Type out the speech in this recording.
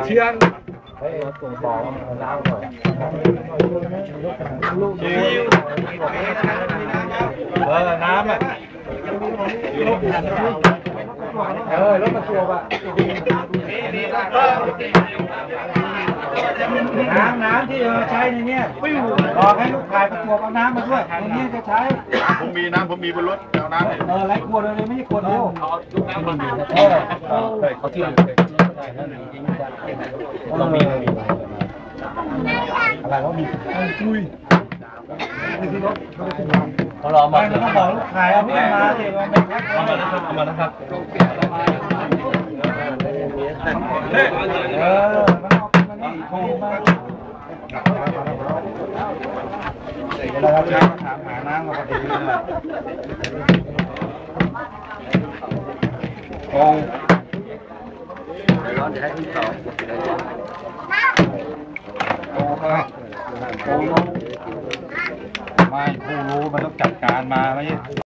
เชียงน้ำอ่ะรถมาตัวป่ะน้ำที่เราใช้ในนี้บอกให้ลูกขายประกวดเอาน้ำมาด้วยในนี้จะใช้ผมมีน้ำผมมีบนรถเอาน้ำไรขวดเลยไม่ใช่ขวดเดียวเขาเที่ยวเรามีอะไรว่ามีคุยเขารอมาต้องบอกลูกขายเอาเพื่อนมาสิว่าไม่เอามาแล้วครับมาแล้วครับมันนี่โทรมาเวลาเราถามหาน้ำเราก็ดีนะโอ้ร้อนจะให้ที่สองโอ้ครับโอ้ไม่ผู้รู้มันต้องจัดการมาไม่ใช่